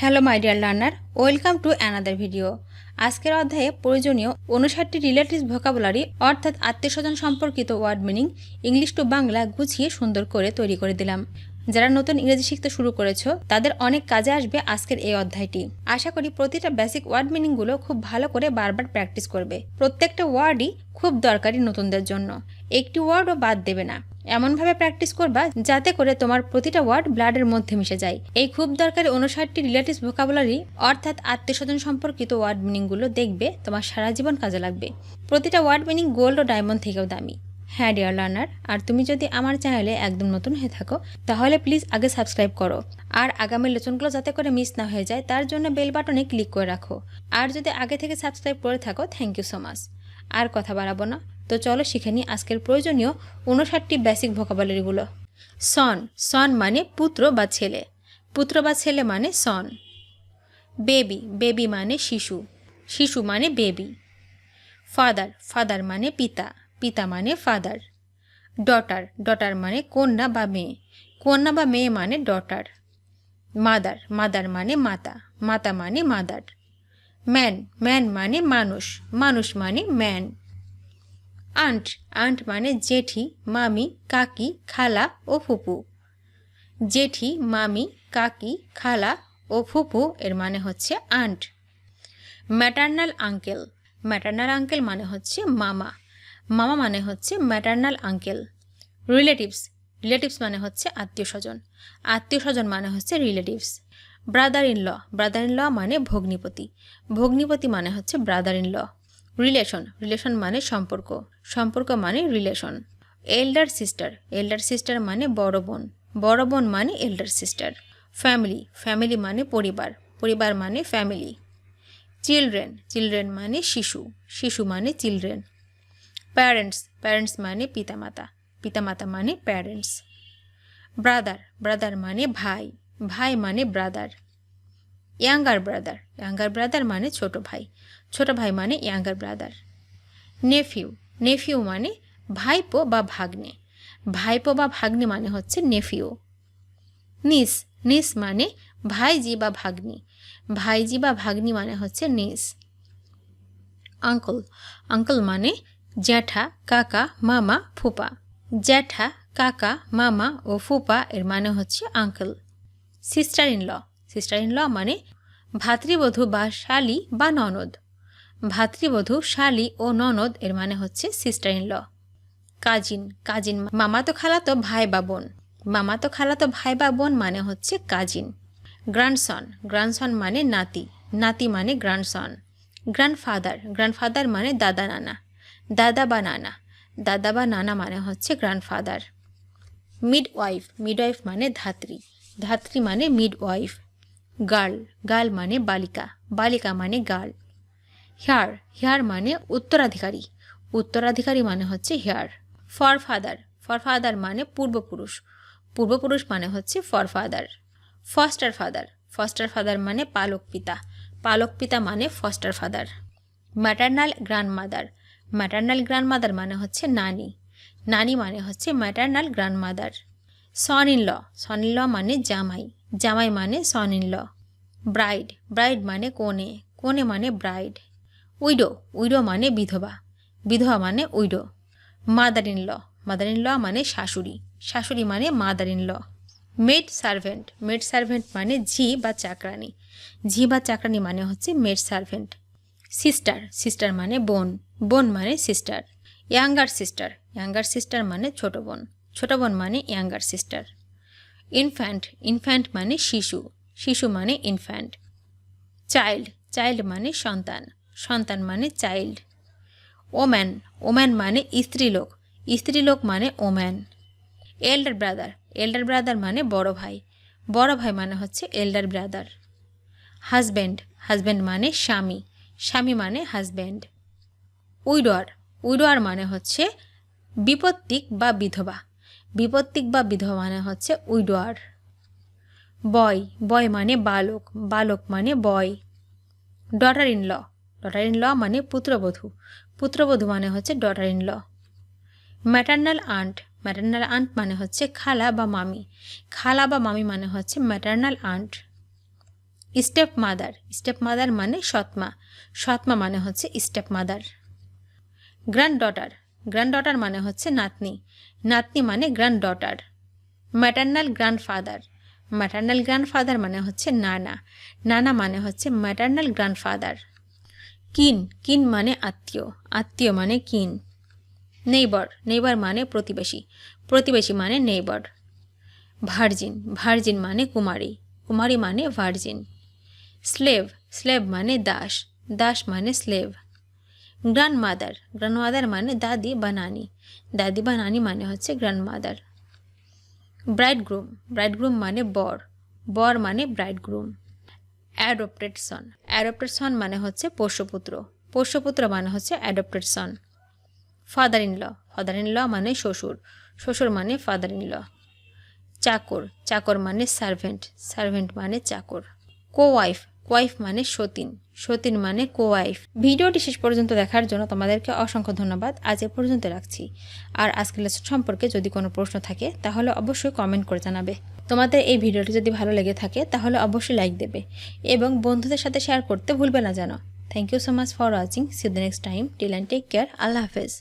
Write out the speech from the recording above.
Hello my dear learner, welcome to another video. আজকের অধ্যায়ে প্রয়োজনীয় 59টি রিলেটিভস ভোকাবুলারি অর্থাৎ আত্মীয়স্বজন সম্পর্কিত word meaning English to Bangla গুছিয়ে সুন্দর করে তৈরি করে দিলাম। যারা নতুন ইংরেজি শিখতে শুরু করেছো তাদের অনেক কাজে আসবে আজকের এই অধ্যায়টি। আশা করি প্রতিটা বেসিক ওয়ার্ড মিনিংগুলো খুব ভালো করে বারবার প্র্যাকটিস করবে। প্রত্যেকটা ওয়ার্ডই খুব দরকারি নতুনদের জন্য, একটি ওয়ার্ডও বাদ দেবে না। এমনভাবে প্র্যাকটিস করবা যাতে করে তোমার প্রতিটা ওয়ার্ড ব্লাডের মধ্যে মিশে যায়। এই খুব দরকারি 59টি রিলেটিভস ভোকাবুলারি অর্থাৎ আত্মীয়স্বজন সম্পর্কিত ওয়ার্ড মিনিংগুলো দেখবে তোমার সারা জীবন কাজে লাগবে। প্রতিটা ওয়ার্ড মিনিং গোল্ড ও ডায়মন্ড থেকেও দামি। হ্যাঁ ডিয়ার লার্নার, আর তুমি যদি আমার চ্যানেলে একদম নতুন হয়ে থাকো তাহলে প্লিজ আগে সাবস্ক্রাইব করো, আর আগামী লেসনগুলো যাতে করে মিস না হয়ে যায় তার জন্য বেল বাটনে ক্লিক করে রাখো। আর যদি আগে থেকে সাবস্ক্রাইব করে থাকো থ্যাংক ইউ সো মাচ। আর কথা বাড়াবো না, তো চলো শিখে নিই আজকের প্রয়োজনীয় 59টি বেসিক ভোকাবুলারিগুলো। সন, সন মানে পুত্র বা ছেলে, পুত্র বা ছেলে মানে সন। বেবি, বেবি মানে শিশু, শিশু মানে বেবি। ফাদার, ফাদার মানে পিতা, পিতা মানে ফাদার। ডটার, ডটার মানে কন্যা বা মেয়ে, কন্যা বা মেয়ে মানে ডটার। মাদার, মাদার মানে মাতা, মাতা মানে মাদার। ম্যান, ম্যান মানে মানুষ, মানুষ মানে ম্যান। আন্ট, আন্ট মানে জেঠি, মামি, কাকি, খালা ও ফুপু। জেঠি, মামি, কাকি, খালা ও ফুপু এর মানে হচ্ছে aunt. Maternal uncle, maternal uncle মানে হচ্ছে মামা, মামা মানে হচ্ছে ম্যাটার্নাল আঙ্কেল। রিলেটিভস, রিলেটিভস মানে হচ্ছে আত্মীয় স্বজন, আত্মীয় স্বজন মানে হচ্ছে relatives. Brother in law, brother in law মানে ভগ্নিপতি, ভগ্নিপতি মানে হচ্ছে brother in law. Relation, relation মানে সম্পর্ক, সম্পর্ক মানে relation. Elder sister, elder sister মানে বড় বোন, বড় বোন মানে এল্ডার সিস্টার। ফ্যামিলি, ফ্যামিলি মানে পরিবার, পরিবার মানে ফ্যামিলি। চিলড্রেন, চিলড্রেন মানে শিশু, শিশু মানে চিলড্রেন। প্যারেন্টস, প্যারেন্টস মানে পিতামাতা, পিতামাতা মানে প্যারেন্টস। ব্রাদার, ব্রাদার মানে ভাই, ভাই মানে brother. Younger brother, younger brother মানে ছোট ভাই, ছোট ভাই মানে ইয়াঙ্গার ব্রাদার। নেফিউ, নেফিউ মানে ভাইপো বা ভাগ্নে, ভাইপো বা ভাগ্নে মানে হচ্ছে নেফিউ। নিস, নিস মানে ভাইজি বা ভাগ্নি, ভাইজি বা ভাগ্নি মানে হচ্ছে নিস। আঙ্কল, আঙ্কল মানে জ্যাঠা, কাকা, মামা, ফুপা, জ্যাঠা, কাকা, মামা ও ফুপা এর মানে হচ্ছে uncle. Sister in law, sister in law মানে ভাতৃবধূ বা শালি বা ননদ, ভাতৃবধূ, শালি ও ননদ এর মানে হচ্ছে sister in law. Cousin, cousin মামাতো খালাতো ভাই বা বোন, মামাতো খালাতো ভাই বা বোন মানে হচ্ছে কাজিন। গ্র্যান্ডসন, গ্র্যান্ডসন মানে নাতি, নাতি মানে গ্র্যান্ডসন। গ্র্যান্ডফাদার, গ্র্যান্ডফাদার মানে দাদা নানা, দাদা বা নানা, দাদা বা নানা মানে হচ্ছে গ্র্যান্ডফাদার। মিডওয়াইফ, মিডওয়াইফ মানে ধাত্রী, ধাত্রী মানে মিডওয়াইফ। গার্ল, গার্ল মানে বালিকা, বালিকা মানে গার্ল। হেয়ার, হেয়ার মানে উত্তরাধিকারী, উত্তরাধিকারী মানে হচ্ছে হেয়ার। ফরফাদার, ফরফাদার মানে পূর্বপুরুষ, পূর্বপুরুষ মানে হচ্ছে forefather. Foster father, foster father মানে পালক পিতা, পালক পিতা মানে foster father. Maternal grandmother, maternal grandmother মানে হচ্ছে নানি, নানি মানে হচ্ছে maternal grandmother. Son in law, son in law মানে জামাই, জামাই মানে son in law. Bride, bride মানে কনে, কনে মানে ব্রাইড। উইডো, উইডো মানে বিধবা, বিধবা মানে widow. Mother in law, mother in law মানে শাশুড়ি, শাশুড়ি মানে mother in law. Maid servant, maid servant মানে ঝি বা চাকরানি, ঝি বা চাকরানি মানে হচ্ছে মেড সার্ভেন্ট। সিস্টার, সিস্টার মানে বোন, বোন মানে sister. Younger sister, younger sister মানে ছোট বোন, ছোট বোন মানে ইয়াঙ্গার সিস্টার। ইনফ্যান্ট, ইনফ্যান্ট মানে শিশু, শিশু মানে ইনফ্যান্ট। চাইল্ড, চাইল্ড মানে সন্তান, সন্তান মানে চাইল্ড। ওম্যান, ওম্যান মানে স্ত্রীলোক, স্ত্রীলোক মানে woman. Elder brother, elder brother মানে বড় ভাই, বড় ভাই মানে হচ্ছে এল্ডার ব্রাদার। হাজব্যান্ড, হাজব্যান্ড মানে স্বামী, স্বামী মানে হাজব্যান্ড। উইডোয়ার, উইডোয়ার মানে হচ্ছে বিপত্তিক বা বিধবা, বিপত্তিক বা বিধবা মানে হচ্ছে উইডোয়ার। বয়, বয় মানে বালক, বালক মানে boy. Daughter in law, daughter in law মানে পুত্রবধূ, পুত্রবধূ মানে হচ্ছে daughter in law. Maternal aunt, maternal aunt মানে হচ্ছে খালা বা মামি, খালা বা মামি মানে হচ্ছে ম্যাটার্নাল আন্ট। স্টেপ মাদার মানে সৎমা, সৎমা মানে হচ্ছে স্টেপ মাদার। গ্র্যান্ডডটার মানে হচ্ছে নাতনি, নাতনি মানে গ্র্যান্ডডটার। ম্যাটার্নাল গ্র্যান্ডফাদার মানে হচ্ছে নানা, নানা মানে হচ্ছে ম্যাটার্নাল গ্র্যান্ডফাদার। কিন মানে আত্মীয়, আত্মীয় মানে কিন। নেইবার মানে প্রতিবেশী, প্রতিবেশী মানে নেইবার। ভার্জিন মানে কুমারী, কুমারী মানে ভার্জিন। স্লেভ মানে দাস, দাস মানে স্লেভ। গ্র্যান্ডমাদার মানে দাদি বা নানি, দাদি বা নানি মানে হচ্ছে গ্র্যান্ডমাদার। ব্রাইডগ্রুম মানে বর মানে ব্রাইডগ্রুম। অ্যাডপ্টেড সন মানে হচ্ছে পোষ্যপুত্র মানে হচ্ছে adopted son. Father in law মানে শ্বশুর মানে ফাদার ইন ল। চাকর মানে সার্ভেন্ট মানে চাকর। কোয়াইফ মানে সতীন মানে কোয়াইফ। ভিডিওটি শেষ পর্যন্ত দেখার জন্য তোমাদেরকে অসংখ্য ধন্যবাদ। আজ এ পর্যন্ত রাখছি। আর আজকের লেসন সম্পর্কে যদি কোনো প্রশ্ন থাকে তাহলে অবশ্যই কমেন্ট করে জানাবে। তোমাদের এই ভিডিওটি যদি ভালো লেগে থাকে তাহলে অবশ্যই লাইক দেবে এবং বন্ধুদের সাথে শেয়ার করতে ভুলবে না যেন। Thank you so much for watching. See you the next time. Till and take care. আল্লাহ হাফেজ।